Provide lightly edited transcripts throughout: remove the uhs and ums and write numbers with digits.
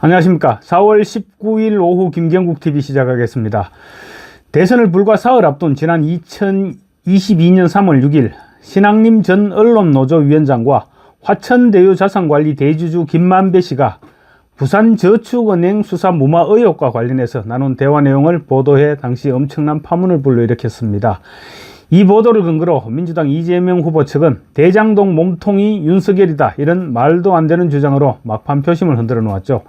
안녕하십니까. 4월 19일 오후 김경국TV 시작하겠습니다. 대선을 불과 사흘 앞둔 지난 2022년 3월 6일 신앙림 전 언론노조위원장과 화천대유 자산관리 대주주 김만배 씨가 부산저축은행 수사 무마 의혹과 관련해서 나눈 대화 내용을 보도해 당시 엄청난 파문을 불러일으켰습니다. 이 보도를 근거로 민주당 이재명 후보 측은 대장동 몸통이 윤석열이다, 이런 말도 안 되는 주장으로 막판 표심을 흔들어 놓았죠.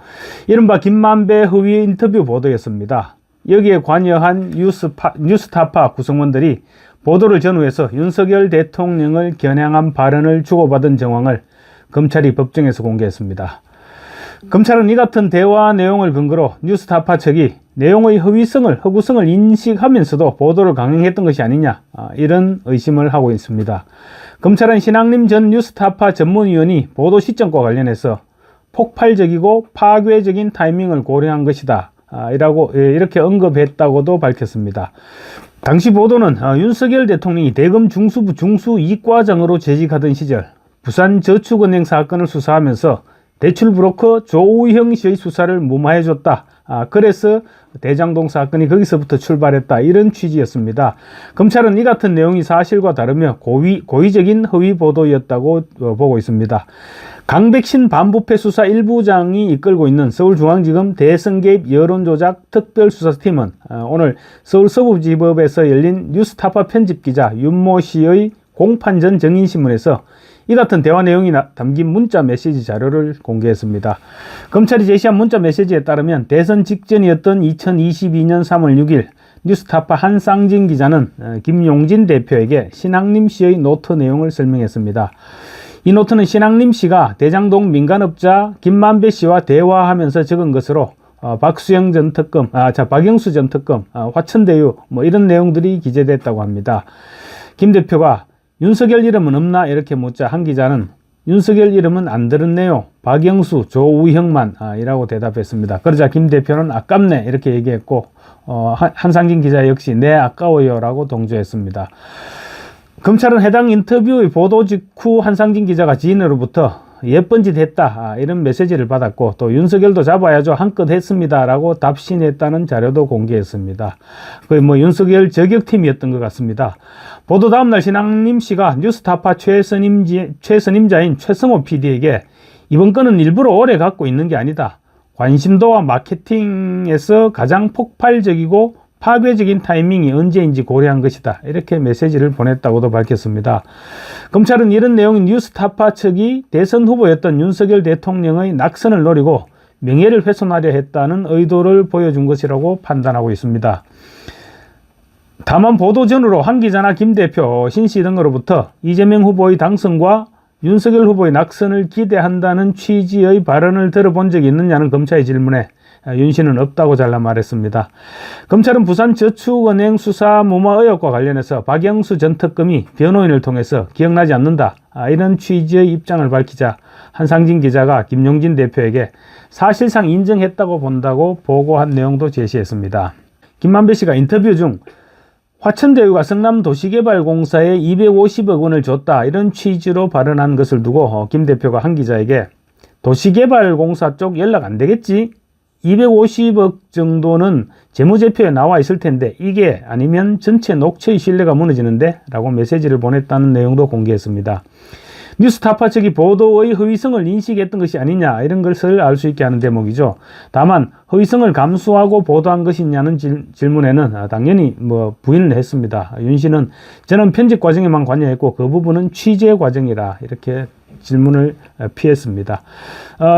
이른바 김만배 허위 인터뷰 보도였습니다. 여기에 관여한 뉴스타파 구성원들이 보도를 전후해서 윤석열 대통령을 겨냥한 발언을 주고받은 정황을 검찰이 법정에서 공개했습니다. 검찰은 이 같은 대화 내용을 근거로 뉴스타파 측이 내용의 허구성을 인식하면서도 보도를 강행했던 것이 아니냐, 이런 의심을 하고 있습니다. 검찰은 신앙림 전 뉴스타파 전문위원이 보도 시점과 관련해서 폭발적이고 파괴적인 타이밍을 고려한 것이다, 이렇게 언급했다고도 밝혔습니다. 당시 보도는 윤석열 대통령이 대검 중수부 중수이과장으로 재직하던 시절 부산저축은행 사건을 수사하면서 대출 브로커 조우형 씨의 수사를 무마해줬다. 그래서 대장동 사건이 거기서부터 출발했다, 이런 취지였습니다. 검찰은 이 같은 내용이 사실과 다르며 고의적인 허위 보도였다고 보고 있습니다. 강백신 반부패 수사 1부장이 이끌고 있는 서울중앙지검 대선 개입 여론조작 특별수사팀은 오늘 서울 서부지법에서 열린 뉴스타파 편집기자 윤모 씨의 공판 전 정인신문에서 이 같은 대화 내용이 담긴 문자 메시지 자료를 공개했습니다. 검찰이 제시한 문자 메시지에 따르면 대선 직전이었던 2022년 3월 6일 뉴스타파 한상진 기자는 김용진 대표에게 신앙림 씨의 노트 내용을 설명했습니다. 이 노트는 신앙림 씨가 대장동 민간업자 김만배 씨와 대화하면서 적은 것으로 박수영 전 특검, 박영수 전 특검, 화천대유 이런 내용들이 기재됐다고 합니다. 김 대표가 윤석열 이름은 없나, 이렇게 묻자 한 기자는 윤석열 이름은 안 들었네요, 박영수, 조우형만 이라고 대답했습니다. 그러자 김 대표는 아깝네, 이렇게 얘기했고 한상진 기자 역시 네, 아까워요 라고 동조했습니다. 검찰은 해당 인터뷰의 보도 직후 한상진 기자가 지인으로부터 예쁜 짓 했다, 이런 메시지를 받았고 또 윤석열도 잡아야죠, 한껏 했습니다 라고 답신했다는 자료도 공개했습니다. 거의 윤석열 저격팀이었던 것 같습니다. 보도 다음날 신앙림 씨가 뉴스타파 최선임자인 최성호 PD에게 이번 건은 일부러 오래 갖고 있는 게 아니다, 관심도와 마케팅에서 가장 폭발적이고 파괴적인 타이밍이 언제인지 고려한 것이다, 이렇게 메시지를 보냈다고도 밝혔습니다. 검찰은 이런 내용인 뉴스타파 측이 대선 후보였던 윤석열 대통령의 낙선을 노리고 명예를 훼손하려 했다는 의도를 보여준 것이라고 판단하고 있습니다. 다만 보도 전후로 한 기자나 김 대표, 신 씨 등으로부터 이재명 후보의 당선과 윤석열 후보의 낙선을 기대한다는 취지의 발언을 들어본 적이 있느냐는 검찰의 질문에 윤 씨는 없다고 잘라 말했습니다. 검찰은 부산저축은행 수사 무마 의혹과 관련해서 박영수 전 특검이 변호인을 통해서 기억나지 않는다, 이런 취지의 입장을 밝히자 한상진 기자가 김용진 대표에게 사실상 인정했다고 본다고 보고한 내용도 제시했습니다. 김만배 씨가 인터뷰 중 화천대유가 성남도시개발공사에 250억 원을 줬다, 이런 취지로 발언한 것을 두고 김 대표가 한 기자에게 도시개발공사 쪽 연락 안 되겠지? 250억 정도는 재무제표에 나와 있을 텐데 이게 아니면 전체 녹취의 신뢰가 무너지는데? 라고 메시지를 보냈다는 내용도 공개했습니다. 뉴스타파 측이 보도의 허위성을 인식했던 것이 아니냐, 이런 것을 알 수 있게 하는 대목이죠. 다만 허위성을 감수하고 보도한 것이냐는 질문에는 당연히 부인을 했습니다. 윤 씨는 저는 편집 과정에만 관여했고 그 부분은 취재 과정이라, 이렇게 질문을 피했습니다.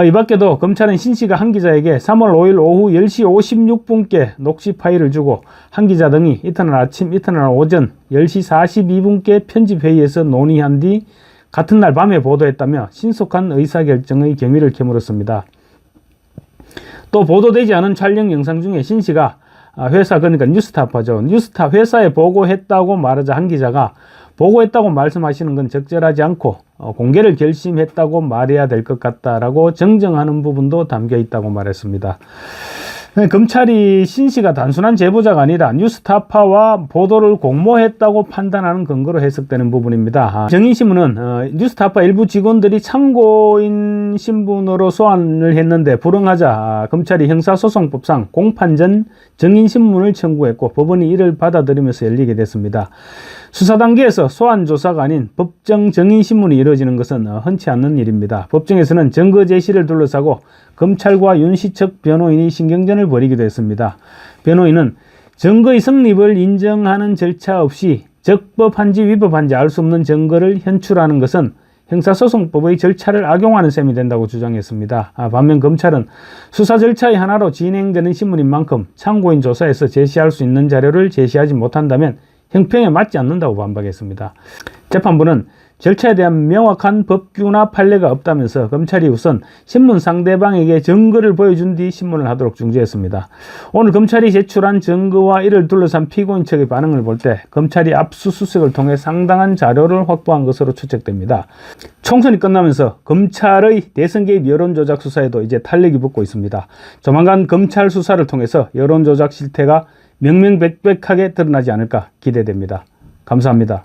이 밖에도 검찰은 신 씨가 한 기자에게 3월 5일 오후 10시 56분께 녹취 파일을 주고 한 기자 등이 이튿날 아침, 이튿날 오전 10시 42분께 편집회의에서 논의한 뒤 같은 날 밤에 보도했다며 신속한 의사결정의 경위를 캐물었습니다. 또 보도되지 않은 촬영 영상 중에 신 씨가 회사, 그러니까 뉴스타파죠, 뉴스타 회사에 보고했다고 말하자 한 기자가 보고했다고 말씀하시는 건 적절하지 않고 공개를 결심했다고 말해야 될 것 같다라고 정정하는 부분도 담겨 있다고 말했습니다. 검찰이 신 씨가 단순한 제보자가 아니라 뉴스타파와 보도를 공모했다고 판단하는 근거로 해석되는 부분입니다. 정인신문은 뉴스타파 일부 직원들이 참고인 신분으로 소환을 했는데 불응하자 검찰이 형사소송법상 공판 전 정인신문을 청구했고 법원이 이를 받아들이면서 열리게 됐습니다. 수사 단계에서 소환 조사가 아닌 법정 정인신문이 이루어지는 것은 흔치 않는 일입니다. 법정에서는 증거 제시를 둘러싸고 검찰과 윤씨 측 변호인이 신경전을 벌이기도 했습니다. 변호인은 증거의 성립을 인정하는 절차 없이 적법한지 위법한지 알 수 없는 증거를 현출하는 것은 형사소송법의 절차를 악용하는 셈이 된다고 주장했습니다. 반면 검찰은 수사 절차의 하나로 진행되는 신문인 만큼 참고인 조사에서 제시할 수 있는 자료를 제시하지 못한다면 형평에 맞지 않는다고 반박했습니다. 재판부는 절차에 대한 명확한 법규나 판례가 없다면서 검찰이 우선 신문 상대방에게 증거를 보여준 뒤 신문을 하도록 중지했습니다. 오늘 검찰이 제출한 증거와 이를 둘러싼 피고인 측의 반응을 볼 때 검찰이 압수수색을 통해 상당한 자료를 확보한 것으로 추측됩니다. 총선이 끝나면서 검찰의 대선 개입 여론조작 수사에도 이제 탄력이 붙고 있습니다. 조만간 검찰 수사를 통해서 여론조작 실태가 명명백백하게 드러나지 않을까 기대됩니다. 감사합니다.